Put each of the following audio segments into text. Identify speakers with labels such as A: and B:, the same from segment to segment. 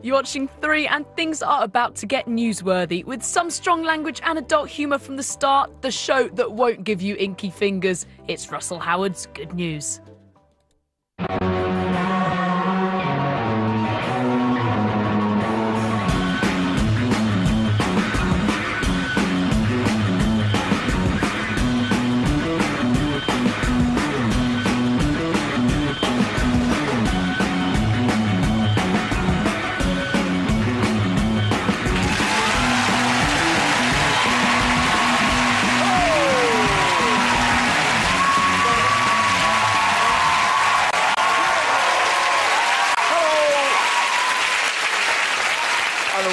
A: You're watching 3 and things are about to get newsworthy. With some strong language and adult humour from the start, the show that won't give you inky fingers. It's Russell Howard's Good News.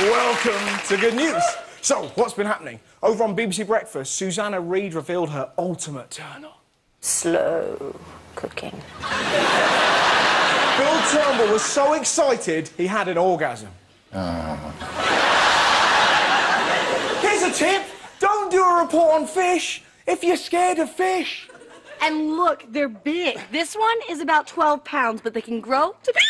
B: Welcome to Good News. So, what's been happening? Over on BBC Breakfast, Susanna Reid revealed her ultimate turn-on.
C: Slow cooking.
B: Bill Turnbull was so excited, he had an orgasm. Here's a tip. Don't do a report on fish if you're scared of fish.
D: And look, they're big. This one is about 12 pounds, but they can grow to be...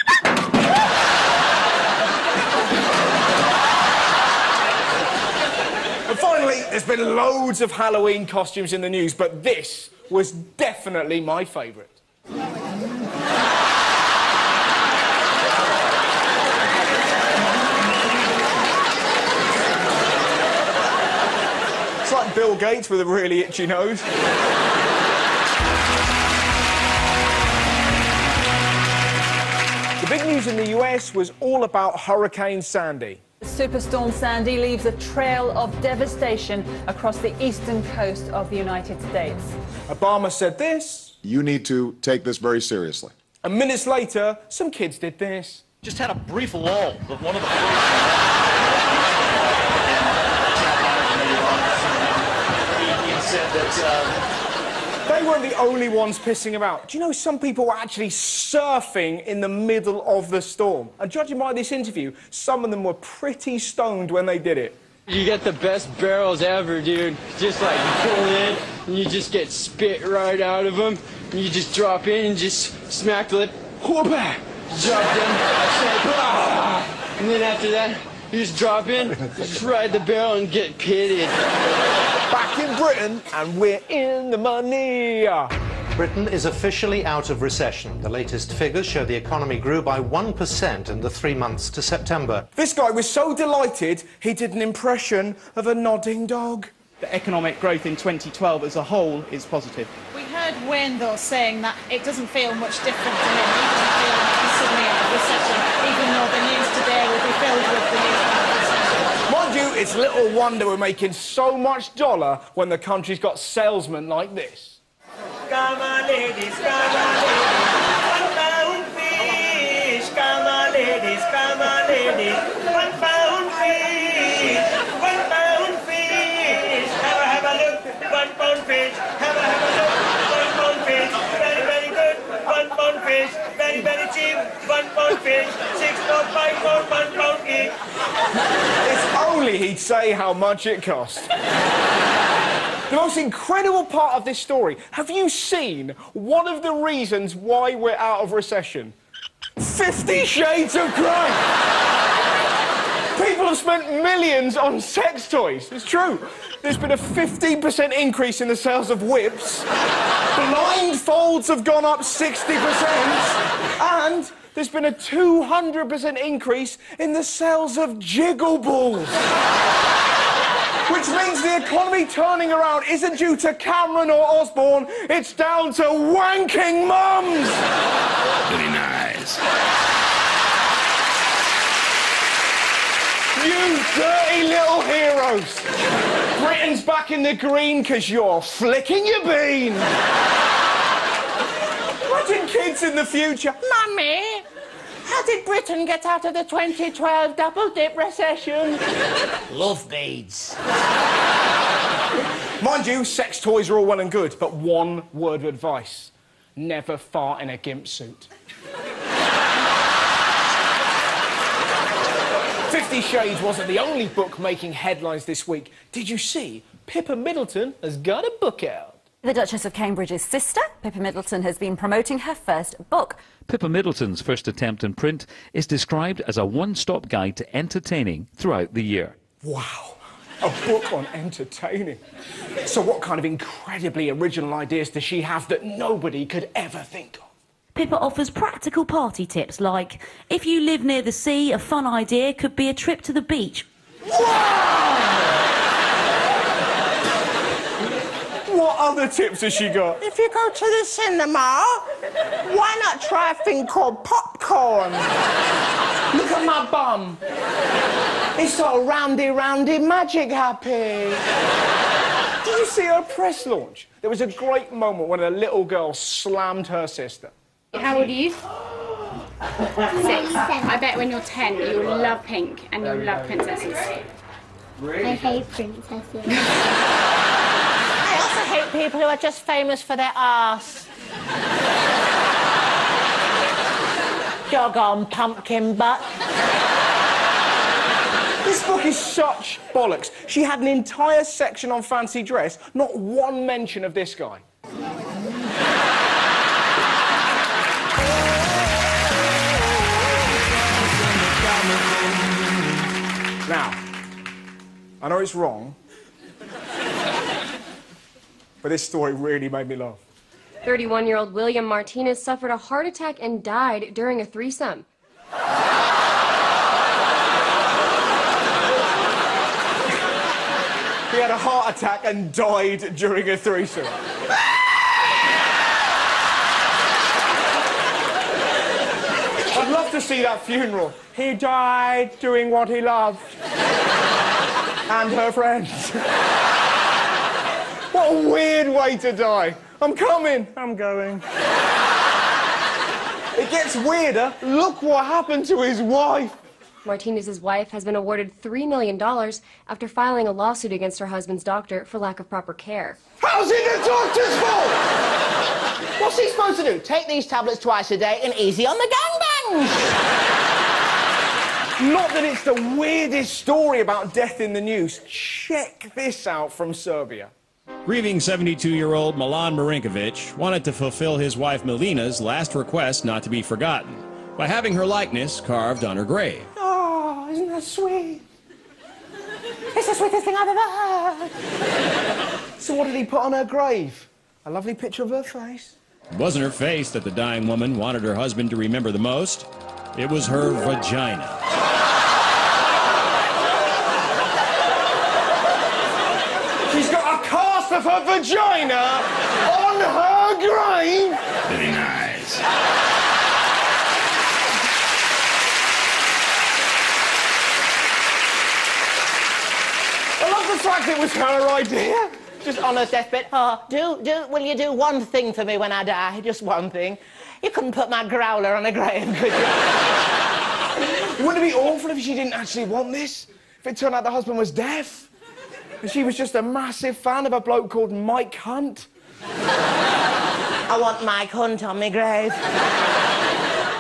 B: And finally, there's been loads of Halloween costumes in the news, but this was definitely my favourite. It's like Bill Gates with a really itchy nose. The big news in the US was all about Hurricane Sandy.
E: Superstorm Sandy leaves a trail of devastation across the eastern coast of the United States.
B: Obama said this.
F: You need to take this very seriously.
B: And minutes later, some kids did this.
G: Just had a brief lull. One of the he said that
B: they weren't the only ones pissing about. Do you know some people were actually surfing in the middle of the storm? And judging by this interview, some of them were pretty stoned when they did it.
H: You get the best barrels ever, dude. Just like you pull in, and you just get spit right out of them. And you just drop in and just smack the lip. Whoop-ah! Drop in, say, bah! And then after that, you just drop in, just ride the barrel and get pitted.
B: Back in Britain, and we're in the money.
I: Britain is officially out of recession. The latest figures show the economy grew by 1% in the 3 months to September.
B: This guy was so delighted, he did an impression of a nodding dog.
J: The economic growth in 2012 as a whole is positive.
K: We heard Wendell saying that it doesn't feel much different to him. He doesn't feel like he's suddenly out of recession, even though the news today will be filled with the news about recession.
B: Mind you, it's little wonder we're making so much dollar when the country's got salesmen like this.
L: Come on, ladies, come on, ladies. 1 pound fish. Come on, ladies, come on, ladies. 1 pound fish. 1 pound fish. Have a look. 1 pound fish. Have a look. 1 pound fish. Very, very good. 1 pound fish. Very, very cheap. 1 pound fish. 6 pound, 5 pound, 1 pound each.
B: If only he'd say how much it cost. The most incredible part of this story, have you seen one of the reasons why we're out of recession? 50 Shades of Grey! People have spent millions on sex toys. It's true. There's been a 15% increase in the sales of whips. Blindfolds have gone up 60%. And there's been a 200% increase in the sales of jiggle balls. Which means the economy turning around isn't due to Cameron or Osborne, it's down to wanking mums!
M: Very nice.
B: You dirty little heroes! Britain's back in the green because you're flicking your bean! Imagine kids in the future. Mummy, how did Britain get out of the 2012 double-dip recession?
M: Love beads.
B: Mind you, sex toys are all well and good, but one word of advice. Never fart in a gimp suit. 50 Shades wasn't the only book making headlines this week. Did you see Pippa Middleton has got a book out?
N: The Duchess of Cambridge's sister, Pippa Middleton, has been promoting her first book.
O: Pippa Middleton's first attempt in print is described as a one-stop guide to entertaining throughout the year.
B: Wow, a book on entertaining. So what kind of incredibly original ideas does she have that nobody could ever think of?
P: Pippa offers practical party tips like, if you live near the sea, a fun idea could be a trip to the beach.
B: What other tips has she got?
L: If you go to the cinema, why not try a thing called popcorn?
B: Look at my bum. It's all roundy, magic happy. Did you see her press launch? There was a great moment when a little girl slammed her sister.
Q: How old are you? 6. I bet when you're 10 you'll love pink and you'll love princesses.
L: Really?
Q: I hate princesses.
L: I also hate people who are just famous for their arse. Jog on, pumpkin butt.
B: This book is such bollocks. She had an entire section on fancy dress, not one mention of this guy. Now, I know it's wrong, but this story really made me laugh.
R: 31-year-old William Martinez suffered a heart attack and died during a threesome.
B: He had a heart attack and died during a threesome. I'd love to see that funeral. He died doing what he loved. And her friends. What a weird way to die. I'm coming. I'm going. It gets weirder. Look what happened to his wife.
R: Martinez's wife has been awarded $3 million after filing a lawsuit against her husband's doctor for lack of proper care.
L: How's it the doctor's fault? What's he supposed to do? Take these tablets twice a day and easy on the gangbangs.
B: Not that it's the weirdest story about death in the news. Check this out from Serbia.
S: Grieving 72-year-old Milan Marinkovic wanted to fulfill his wife Melina's last request not to be forgotten by having her likeness carved on her grave.
L: Oh, isn't that sweet? It's the sweetest thing I've ever heard.
B: So what did he put on her grave? A lovely picture of her face?
S: It wasn't her face that the dying woman wanted her husband to remember the most. It was her vagina.
B: She's got a cast of her vagina on her grave?
M: Very nice.
B: I love the fact it was her idea.
L: Just on her deathbed. Oh, will you do one thing for me when I die? Just one thing. You couldn't put my growler on a grave, could you?
B: Wouldn't it be awful if she didn't actually want this? If it turned out the husband was deaf? And she was just a massive fan of a bloke called Mike Hunt?
L: I want Mike Hunt on my grave.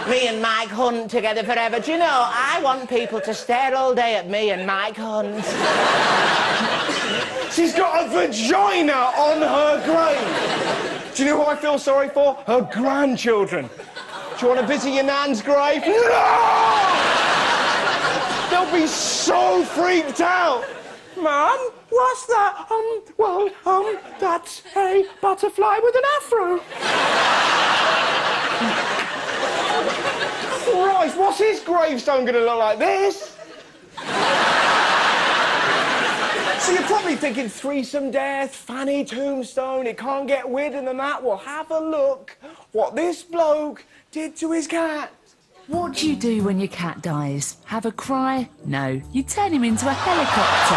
L: Me and Mike Hunt together forever. Do you know, I want people to stare all day at me and Mike Hunt.
B: She's got a vagina on her grave. Do you know who I feel sorry for? Her grandchildren. Do you want to visit your nan's grave? No! They'll be so freaked out. Mum, what's that? That's a butterfly with an afro. Christ, what's his gravestone going to look like? This? So you're probably thinking threesome death, fanny tombstone, it can't get weirder than that. Well, have a look what this bloke did to his cat.
A: What do you do when your cat dies? Have a cry? No, you turn him into a helicopter.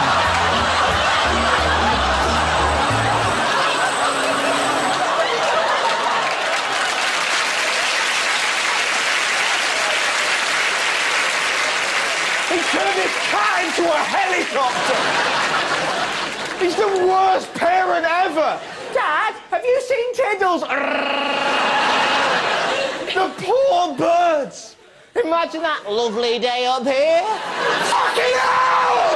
B: He turned his cat into a helicopter! He's the worst parent ever!
L: Dad, have you seen Tiddles?
B: The poor birds!
L: Imagine that lovely day up here.
B: Fucking hell!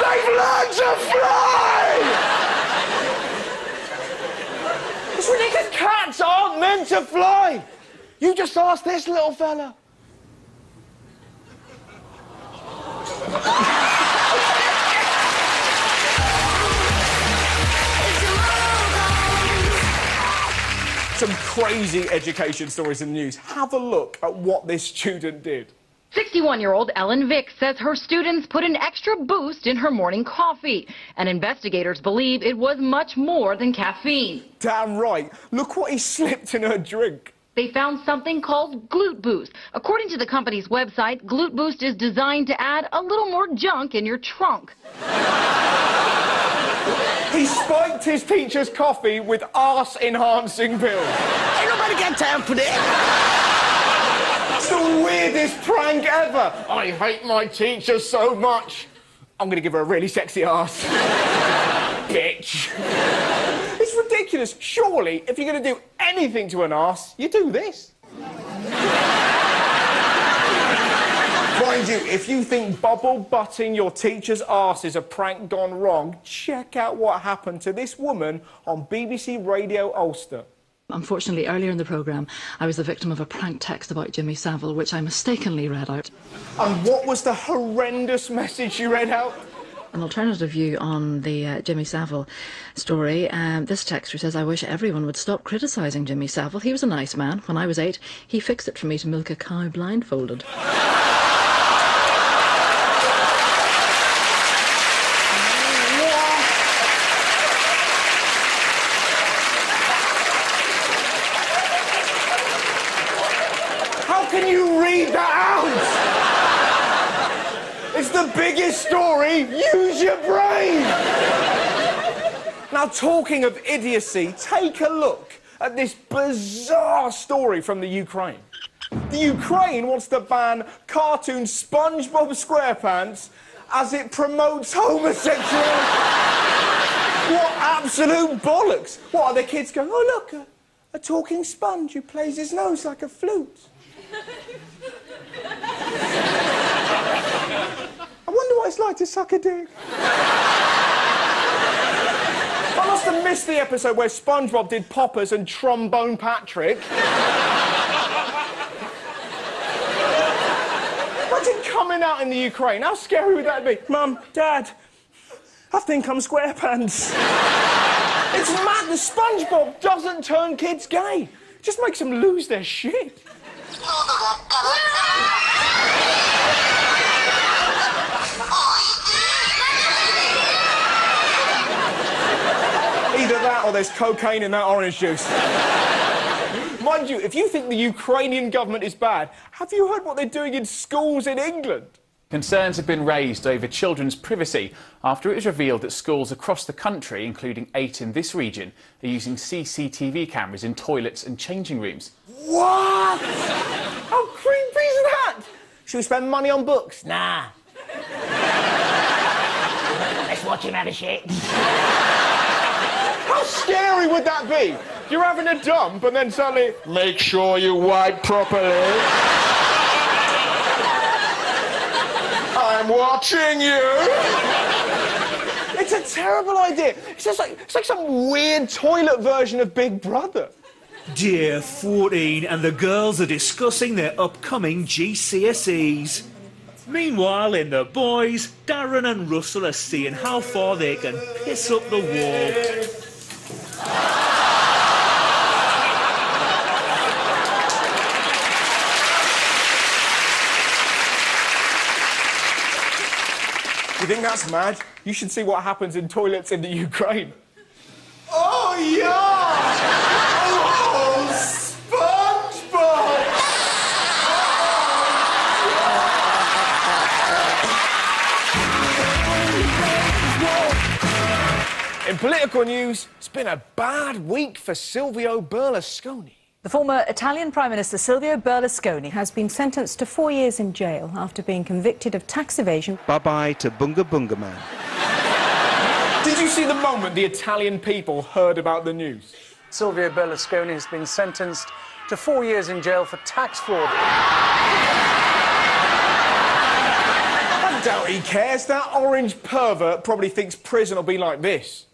B: They've learned to fly! It's ridiculous. Cats aren't meant to fly. You just ask this little fella. Some crazy education stories in the news. Have a look at what this student did.
T: 61-year-old Ellen Vick says her students put an extra boost in her morning coffee, and investigators believe it was much more than caffeine.
B: Damn right. Look what he slipped in her drink.
T: They found something called Glute Boost. According to the company's website, Glute Boost is designed to add a little more junk in your trunk.
B: He spiked his teacher's coffee with arse-enhancing pills.
M: Ain't nobody got time for that.
B: It's the weirdest prank ever. I hate my teacher so much. I'm going to give her a really sexy arse. Bitch. It's ridiculous. Surely, if you're going to do anything to an arse, you do this. Mind you, if you think bubble butting your teacher's arse is a prank gone wrong, check out what happened to this woman on BBC Radio Ulster.
U: Unfortunately, earlier in the programme, I was the victim of a prank text about Jimmy Savile, which I mistakenly read out.
B: And what was the horrendous message you read out?
U: An alternative view on the Jimmy Savile story. This texter says, I wish everyone would stop criticising Jimmy Savile. He was a nice man. When I was 8, he fixed it for me to milk a cow blindfolded.
B: How can you read that out? It's the biggest story. Use your brain. Now, talking of idiocy, take a look at this bizarre story from the Ukraine. The Ukraine wants to ban cartoon SpongeBob SquarePants as it promotes homosexuality. What absolute bollocks. What are the kids going, oh, look, a talking sponge who plays his nose like a flute. I wonder what it's like to suck a dick. I must have missed the episode where SpongeBob did poppers and trombone Patrick. Imagine coming out in the Ukraine. How scary would that be? Mum, Dad, I think I'm SquarePants. It's mad. The SpongeBob doesn't turn kids gay. It just makes them lose their shit. Either that or there's cocaine in that orange juice. Mind you, if you think the Ukrainian government is bad, have you heard what they're doing in schools in England?
V: Concerns have been raised over children's privacy after it was revealed that schools across the country, including 8 in this region, are using CCTV cameras in toilets and changing rooms.
B: What? How creepy is that? Should we spend money on books? Nah.
M: Let's watch him have a shit.
B: How scary would that be? You're having a dump and then suddenly, make sure you wipe properly. I'm watching you. It's a terrible idea. It's like some weird toilet version of Big Brother.
W: Dear 14 and the girls are discussing their upcoming GCSEs. Meanwhile, in the boys, Darren and Russell are seeing how far they can piss up the wall.
B: You think that's mad? You should see what happens in toilets in the Ukraine. Oh, yeah! Oh, SpongeBob! In political news, it's been a bad week for Silvio Berlusconi.
X: The former Italian Prime Minister Silvio Berlusconi has been sentenced to 4 years in jail after being convicted of tax evasion.
Y: Bye-bye to Bunga Bunga Man.
B: Did you see the moment the Italian people heard about the news?
Z: Silvio Berlusconi has been sentenced to 4 years in jail for tax fraud.
B: I doubt he cares. That orange pervert probably thinks prison will be like this.